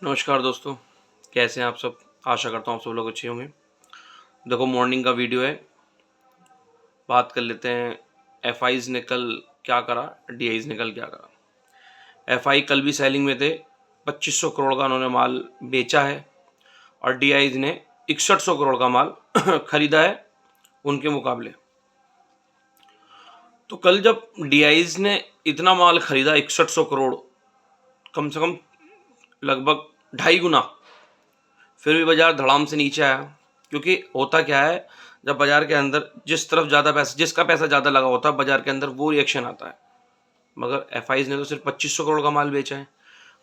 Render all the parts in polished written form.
नमस्कार दोस्तों, कैसे हैं आप सब। आशा करता हूँ आप सब लोग अच्छे होंगे। देखो, मॉर्निंग का वीडियो है। बात कर लेते हैं एफआईज ने कल क्या करा, डीआईज ने कल क्या करा। एफआई कल भी सेलिंग में थे। 2500 करोड़ का उन्होंने माल बेचा है और डीआईज ने 6100 करोड़ का माल खरीदा है उनके मुकाबले। तो कल जब डीआईज ने इतना माल खरीदा 6100 करोड़, कम से कम लगभग 2.5 गुना, फिर भी बाजार धड़ाम से नीचे आया। क्योंकि होता क्या है, जब बाजार के अंदर जिस तरफ ज़्यादा पैसा, जिसका पैसा ज़्यादा लगा होता है बाजार के अंदर, वो रिएक्शन आता है। मगर एफआईज ने तो सिर्फ 2500 करोड़ का माल बेचा है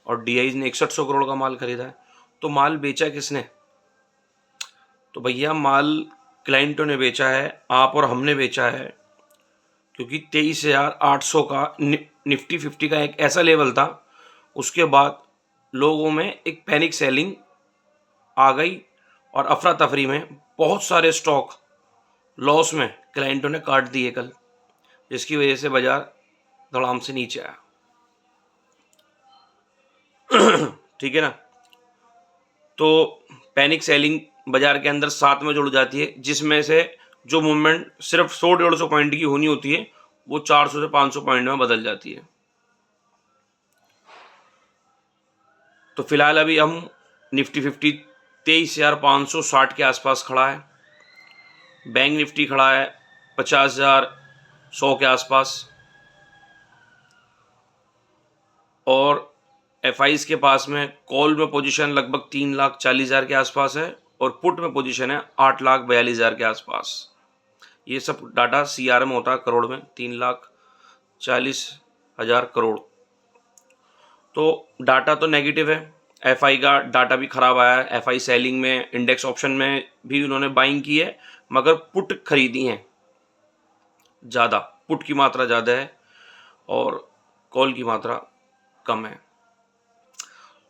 और डीआईज ने 6100 करोड़ का माल खरीदा है। तो माल बेचा किसने? तो भैया, माल क्लाइंटों ने बेचा है, आप और हमने बेचा है। क्योंकि 23,800 का निफ्टी 50 का एक ऐसा लेवल था, उसके बाद लोगों में एक पैनिक सेलिंग आ गई और अफरा तफरी में बहुत सारे स्टॉक लॉस में क्लाइंटों ने काट दिए कल, जिसकी वजह से बाजार धड़ाम से नीचे आया। ठीक है ना। तो पैनिक सेलिंग बाजार के अंदर साथ में जुड़ जाती है, जिसमें से जो मूवमेंट सिर्फ 100-150 पॉइंट की होनी होती है, वो 400 से 500 पॉइंट में बदल जाती है। तो फिलहाल अभी हम निफ्टी 50 23,560 के आसपास खड़ा है। बैंक निफ्टी खड़ा है 50,100 के आसपास। और एफआईज के पास में कॉल में पोजीशन लगभग 3,40,000 के आसपास है और पुट में पोजीशन है 8,42,000 के आसपास। ये सब डाटा सीआर में होता है करोड़ में, 3,40,000 करोड़। तो डाटा तो नेगेटिव है। एफआई का डाटा भी खराब आया है। एफआई सेलिंग में, इंडेक्स ऑप्शन में भी उन्होंने बाइंग की है, मगर पुट खरीदी हैं ज़्यादा। पुट की मात्रा ज़्यादा है और कॉल की मात्रा कम है।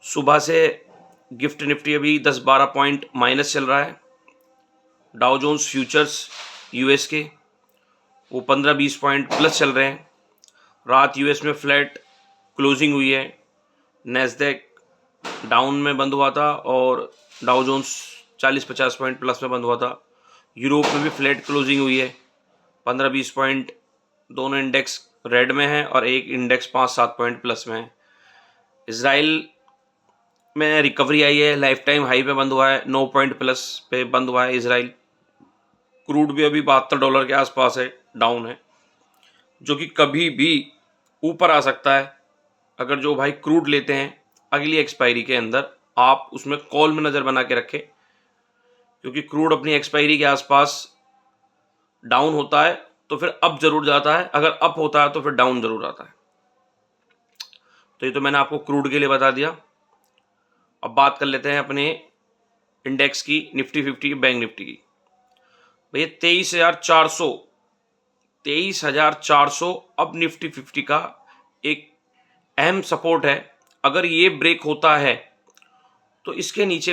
सुबह से गिफ्ट निफ्टी अभी 10-12 पॉइंट माइनस चल रहा है। डाउ जोन्स फ्यूचर्स यूएस के वो 15-20 पॉइंट प्लस चल रहे हैं। रात यूएस में फ्लैट क्लोजिंग हुई है। नैस्डैक डाउन में बंद हुआ था और डाउ जोन्स 40-50 पॉइंट प्लस में बंद हुआ था। यूरोप में भी फ्लैट क्लोजिंग हुई है, 15-20 पॉइंट। दोनों इंडेक्स रेड में है और एक इंडेक्स 5-7 पॉइंट प्लस में है। इसराइल में रिकवरी आई है, लाइफ टाइम हाई पे बंद हुआ है, 9 पॉइंट प्लस पे बंद हुआ है इसराइल। क्रूड भी अभी $72 के आसपास है, डाउन है, जो कि कभी भी ऊपर आ सकता है। अगर जो भाई क्रूड लेते हैं अगली एक्सपायरी के अंदर, आप उसमें कॉल में नज़र बना के रखें, क्योंकि क्रूड अपनी एक्सपायरी के आसपास डाउन होता है तो फिर अप जरूर जाता है, अगर अप होता है तो फिर डाउन जरूर आता है। तो ये तो मैंने आपको क्रूड के लिए बता दिया। अब बात कर लेते हैं अपने इंडेक्स की, निफ्टी 50 की, बैंक निफ्टी की। भैया 23,400 अब निफ्टी 50 का एक अहम सपोर्ट है। अगर ये ब्रेक होता है तो इसके नीचे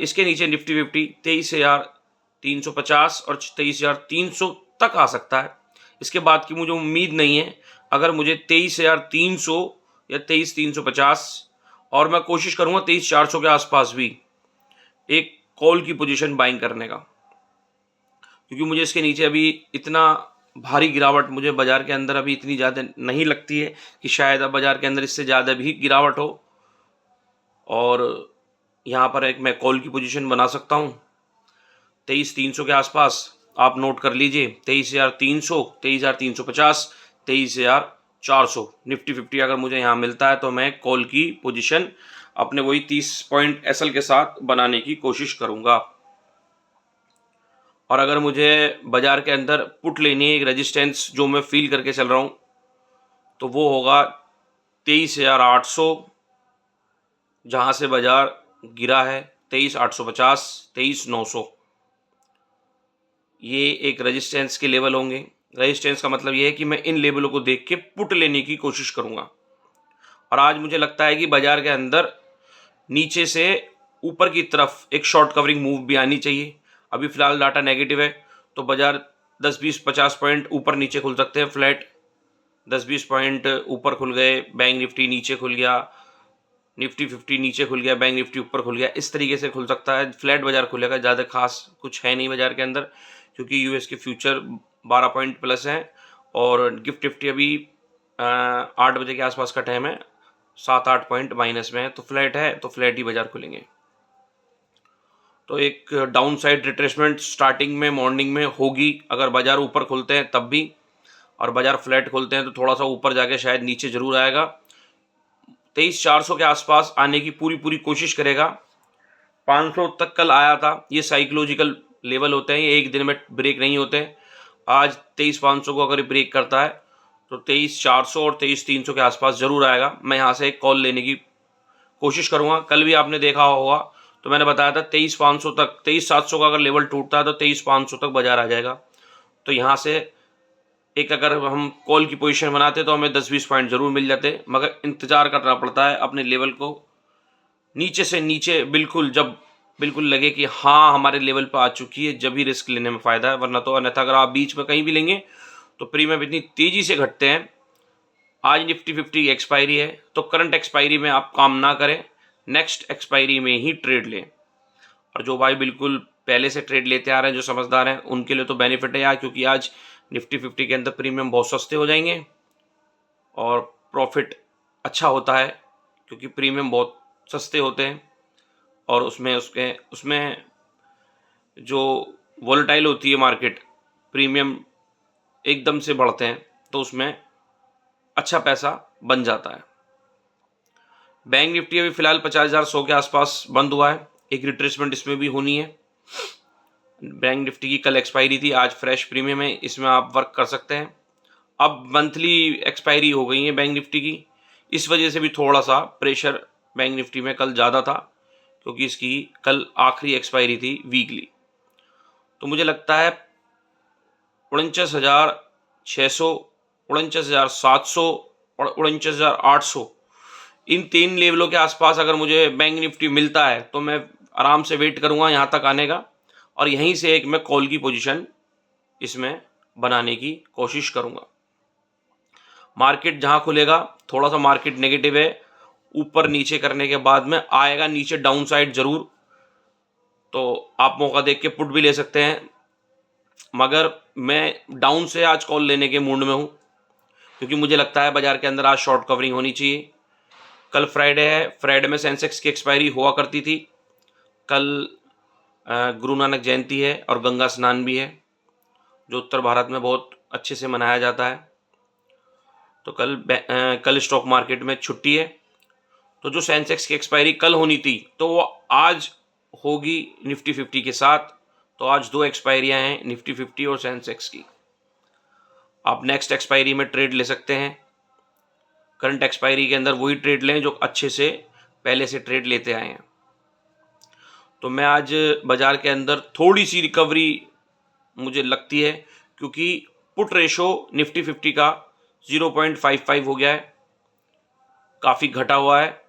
इसके नीचे निफ्टी 50 23,350 और 23,300 तक आ सकता है। इसके बाद की मुझे उम्मीद नहीं है। अगर मुझे 23,300 या 23,350, और मैं कोशिश करूँगा 23,400 के आसपास भी एक कॉल की पोजीशन बाइंग करने का, क्योंकि मुझे इसके नीचे अभी इतना भारी गिरावट मुझे बाज़ार के अंदर अभी इतनी ज़्यादा नहीं लगती है कि शायद अब बाज़ार के अंदर इससे ज़्यादा भी गिरावट हो। और यहाँ पर एक मैं कॉल की पोजीशन बना सकता हूँ 23,300 के आसपास। आप नोट कर लीजिए, 23,300, 23,350, 23,400 निफ्टी 50 अगर मुझे यहाँ मिलता है तो मैं कॉल की पोजीशन अपने वही 30 पॉइंट एसएल के साथ बनाने की कोशिश करूँगा। और अगर मुझे बाज़ार के अंदर पुट लेनी है, एक रेजिस्टेंस जो मैं फील करके चल रहा हूँ, तो वो होगा 23,800, जहाँ से बाज़ार गिरा है 23,850, 23,900। ये एक रेजिस्टेंस के लेवल होंगे। रेजिस्टेंस का मतलब ये है कि मैं इन लेवलों को देख के पुट लेने की कोशिश करूँगा। और आज मुझे लगता है कि बाज़ार के अंदर नीचे से ऊपर की तरफ एक शॉर्ट कवरिंग मूव भी आनी चाहिए। अभी फ़िलहाल डाटा नेगेटिव है, तो बाज़ार 10-20-50 पॉइंट ऊपर नीचे खुल सकते हैं। फ्लैट 10-20 पॉइंट ऊपर खुल गए, बैंक निफ्टी नीचे खुल गया, निफ्टी 50 नीचे खुल गया, बैंक निफ्टी ऊपर खुल गया, इस तरीके से खुल सकता है। फ्लैट बाजार खुलेगा, ज़्यादा खास कुछ है नहीं बाजार के अंदर, क्योंकि यूएस के फ्यूचर 12 पॉइंट प्लस हैं और गिफ्ट निफ्टी अभी 8 बजे के आसपास का टाइम है, 7-8 पॉइंट माइनस में है, तो फ्लैट है, तो फ्लैट ही बाजार खुलेंगे। तो एक डाउन साइड रिट्रेसमेंट स्टार्टिंग में मॉर्निंग में होगी अगर बाजार ऊपर खुलते हैं तब भी, और बाजार फ्लैट खुलते हैं तो थोड़ा सा ऊपर जाके शायद नीचे जरूर आएगा। 23,400 के आसपास आने की पूरी कोशिश करेगा। 500 तक कल आया था, ये साइकोलॉजिकल लेवल होते हैं, ये एक दिन में ब्रेक नहीं होते। आज 23,500 को अगर ब्रेक करता है तो 23,400 और 23,300 के आसपास जरूर आएगा। मैं यहाँ से एक कॉल लेने की कोशिश करूँगा। कल भी आपने देखा होगा तो मैंने बताया था 23,500 तक, 23,700 का अगर लेवल टूटता है तो 23,500 तक बाजार आ जाएगा। तो यहाँ से एक अगर हम कॉल की पोजीशन बनाते तो हमें 10-20 पॉइंट जरूर मिल जाते, मगर इंतजार करना पड़ता है अपने लेवल को नीचे से नीचे, बिल्कुल जब बिल्कुल लगे कि हाँ हमारे लेवल पर आ चुकी है, जब ही रिस्क लेने में फ़ायदा है। वरना तो अन्यथा अगर आप बीच में कहीं भी लेंगे तो प्रीमियम इतनी तेज़ी से घटते हैं। आज निफ्टी 50 की एक्सपायरी है, तो करंट एक्सपायरी में आप काम ना करें, नेक्स्ट एक्सपायरी में ही ट्रेड लें। और जो भाई बिल्कुल पहले से ट्रेड लेते आ रहे हैं, जो समझदार हैं, उनके लिए तो बेनिफिट है यार, क्योंकि आज निफ्टी 50 के अंदर प्रीमियम बहुत सस्ते हो जाएंगे और प्रॉफिट अच्छा होता है, क्योंकि प्रीमियम बहुत सस्ते होते हैं और उसमें जो वोलेटाइल होती है मार्केट, प्रीमियम एकदम से बढ़ते हैं तो उसमें अच्छा पैसा बन जाता है। बैंक निफ्टी अभी फिलहाल 50,100 के आसपास बंद हुआ है, एक रिट्रेसमेंट इसमें भी होनी है। बैंक निफ्टी की कल एक्सपायरी थी, आज फ्रेश प्रीमियम है, इसमें आप वर्क कर सकते हैं। अब मंथली एक्सपायरी हो गई है बैंक निफ्टी की, इस वजह से भी थोड़ा सा प्रेशर बैंक निफ्टी में कल ज़्यादा था, क्योंकि इसकी कल आखिरी एक्सपायरी थी वीकली। तो मुझे लगता है 49,600, 49,700 और 49,800, इन 3 लेवलों के आसपास अगर मुझे बैंक निफ्टी मिलता है तो मैं आराम से वेट करूँगा यहाँ तक आने का, और यहीं से एक मैं कॉल की पोजीशन इसमें बनाने की कोशिश करूँगा। मार्केट जहाँ खुलेगा, थोड़ा सा मार्केट नेगेटिव है, ऊपर नीचे करने के बाद में आएगा नीचे डाउन साइड ज़रूर, तो आप मौका देख के पुट भी ले सकते हैं। मगर मैं डाउन से आज कॉल लेने के मूड में हूँ, क्योंकि मुझे लगता है बाजार के अंदर आज शॉर्ट कवरिंग होनी चाहिए। कल फ्राइडे है, फ्राइडे में सेंसेक्स की एक्सपायरी हुआ करती थी। कल गुरु नानक जयंती है और गंगा स्नान भी है, जो उत्तर भारत में बहुत अच्छे से मनाया जाता है। तो कल स्टॉक मार्केट में छुट्टी है, तो जो सेंसेक्स की एक्सपायरी कल होनी थी तो वो आज होगी निफ्टी 50 के साथ। तो आज 2 एक्सपायरियाँ हैं, निफ्टी 50 और सेंसेक्स की। आप नेक्स्ट एक्सपायरी में ट्रेड ले सकते हैं, करंट एक्सपायरी के अंदर वही ट्रेड लें जो अच्छे से पहले से ट्रेड लेते आए हैं। तो मैं आज बाज़ार के अंदर थोड़ी सी रिकवरी मुझे लगती है, क्योंकि पुट रेशो निफ्टी 50 का 0.55 हो गया है, काफ़ी घटा हुआ है।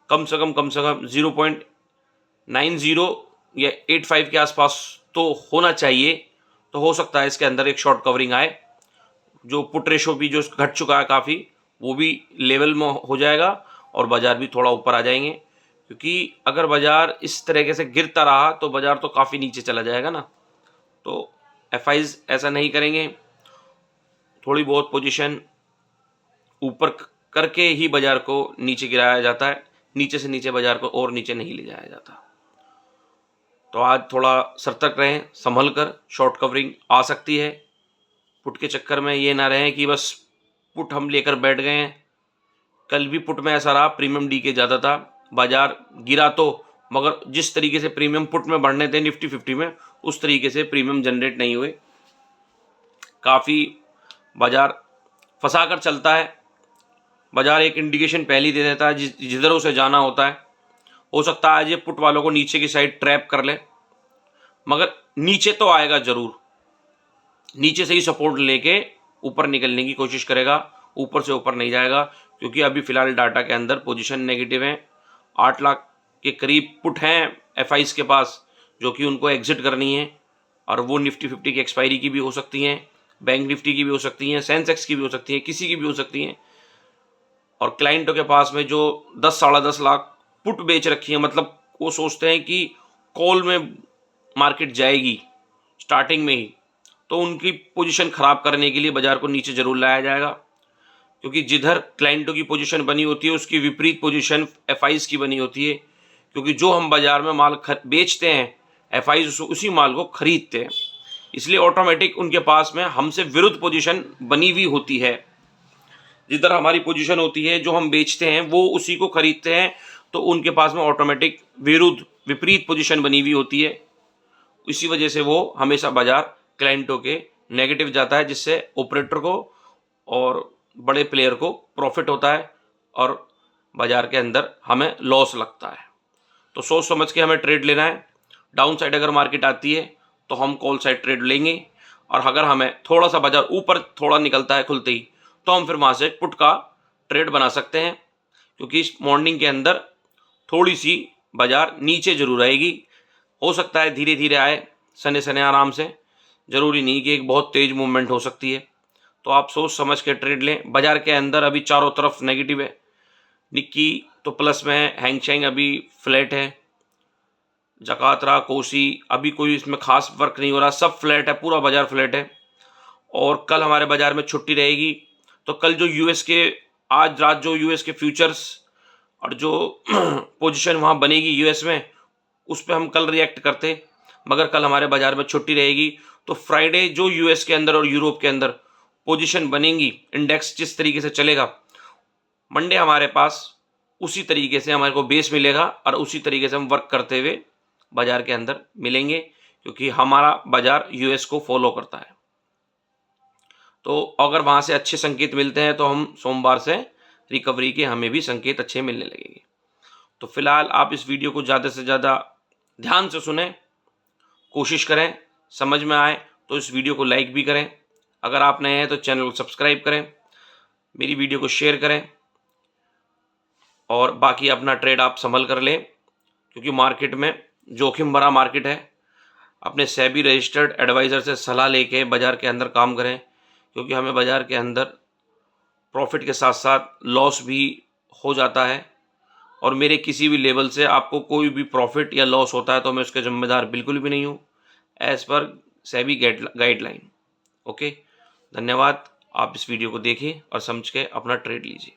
कम से कम 0.90 या 85 के आसपास तो होना चाहिए, तो हो सकता है इसके अंदर एक शॉर्ट कवरिंग आए। जो पुट रेशो भी जो घट चुका है काफ़ी, वो भी लेवल में हो जाएगा और बाज़ार भी थोड़ा ऊपर आ जाएंगे, क्योंकि अगर बाज़ार इस तरीके से गिरता रहा तो बाज़ार तो काफ़ी नीचे चला जाएगा ना। तो एफआईज ऐसा नहीं करेंगे, थोड़ी बहुत पोजीशन ऊपर करके ही बाज़ार को नीचे गिराया जाता है, नीचे से नीचे बाज़ार को और नीचे नहीं ले जाया जाता। तो आज थोड़ा सतर्क रहें, संभल कर, शॉर्ट कवरिंग आ सकती है। पुट के चक्कर में ये ना रहें कि बस पुट हम लेकर बैठ गए हैं। कल भी पुट में ऐसा रहा, प्रीमियम डी के ज़्यादा था, बाज़ार गिरा तो, मगर जिस तरीके से प्रीमियम पुट में बढ़ने थे निफ्टी 50 में, उस तरीके से प्रीमियम जनरेट नहीं हुए। काफ़ी बाज़ार फंसा कर चलता है, बाज़ार एक इंडिकेशन पहले ही दे देता है जिधर उसे जाना होता है। हो सकता है आज ये पुट वालों को नीचे की साइड ट्रैप कर ले, मगर नीचे तो आएगा ज़रूर, नीचे से ही सपोर्ट लेके ऊपर निकलने की कोशिश करेगा, ऊपर से ऊपर नहीं जाएगा, क्योंकि अभी फ़िलहाल डाटा के अंदर पोजीशन नेगेटिव है। 8 लाख के करीब पुट हैं एफआईज के पास, जो कि उनको एग्जिट करनी है, और वो निफ्टी 50 की एक्सपायरी की भी हो सकती हैं, बैंक निफ्टी की भी हो सकती हैं, सेंसेक्स की भी हो सकती हैं, किसी की भी हो सकती हैं। और क्लाइंटों के पास में जो 10 साढ़े 10 लाख पुट बेच रखी है, मतलब वो सोचते हैं कि कॉल में मार्केट जाएगी स्टार्टिंग में ही, तो उनकी पोजीशन ख़राब करने के लिए बाज़ार को नीचे ज़रूर लाया जाएगा, क्योंकि जिधर क्लाइंटों की पोजीशन बनी होती है उसकी विपरीत पोजीशन एफआईज की बनी होती है, क्योंकि जो हम बाज़ार में माल बेचते हैं एफआईज उसी माल को खरीदते हैं, इसलिए ऑटोमेटिक उनके पास में हमसे विरुद्ध पोजीशन बनी हुई होती है। जिधर हमारी पोजीशन होती है जो हम बेचते हैं वो उसी को खरीदते हैं, तो उनके पास में ऑटोमेटिक विपरीत पोजीशन बनी हुई होती है। इसी वजह से वो हमेशा बाज़ार क्लाइंटों के नेगेटिव जाता है, जिससे ऑपरेटर को और बड़े प्लेयर को प्रॉफिट होता है और बाज़ार के अंदर हमें लॉस लगता है। तो सोच समझ के हमें ट्रेड लेना है। डाउन साइड अगर मार्केट आती है तो हम कॉल साइड ट्रेड लेंगे, और अगर हमें थोड़ा सा बाज़ार ऊपर थोड़ा निकलता है खुलते ही, तो हम फिर वहाँ से पुट का ट्रेड बना सकते हैं, क्योंकि इस मॉर्निंग के अंदर थोड़ी सी बाज़ार नीचे ज़रूर आएगी। हो सकता है धीरे धीरे आए, सने सने आराम से, ज़रूरी नहीं कि एक बहुत तेज़ मूवमेंट हो सकती है। तो आप सोच समझ के ट्रेड लें। बाज़ार के अंदर अभी चारों तरफ नेगेटिव है। निक्की तो प्लस में है, हैंगसेंग अभी फ्लैट है, जकातरा कोसी अभी कोई इसमें खास वर्क नहीं हो रहा, सब फ्लैट है, पूरा बाज़ार फ्लैट है। और कल हमारे बाज़ार में छुट्टी रहेगी, तो कल जो यूएस के आज रात जो यूएस के फ्यूचर्स और जो पोजीशन वहाँ बनेगी यूएस में, उस पर हम कल रिएक्ट करते, मगर कल हमारे बाज़ार में छुट्टी रहेगी। तो फ्राइडे जो यूएस के अंदर और यूरोप के अंदर पोजीशन बनेंगी, इंडेक्स जिस तरीके से चलेगा, मंडे हमारे पास उसी तरीके से हमारे को बेस मिलेगा और उसी तरीके से हम वर्क करते हुए बाज़ार के अंदर मिलेंगे, क्योंकि हमारा बाज़ार यूएस को फॉलो करता है। तो अगर वहाँ से अच्छे संकेत मिलते हैं तो हम सोमवार से रिकवरी के हमें भी संकेत अच्छे मिलने लगेंगे। तो फिलहाल आप इस वीडियो को ज़्यादा से ज़्यादा ध्यान से सुनें, कोशिश करें, समझ में आए तो इस वीडियो को लाइक भी करें। अगर आप नए हैं तो चैनल को सब्सक्राइब करें, मेरी वीडियो को शेयर करें, और बाकी अपना ट्रेड आप संभल कर लें, क्योंकि मार्केट में जोखिम भरा मार्केट है। अपने सेबी रजिस्टर्ड एडवाइज़र से सलाह लेके बाज़ार के अंदर काम करें, क्योंकि हमें बाज़ार के अंदर प्रॉफिट के साथ साथ लॉस भी हो जाता है, और मेरे किसी भी लेवल से आपको कोई भी प्रॉफिट या लॉस होता है तो मैं उसके जिम्मेदार बिल्कुल भी नहीं हूँ, as per SEBI guideline. Okay, धन्यवाद। आप इस वीडियो को देखिए और समझ के अपना ट्रेड लीजिए।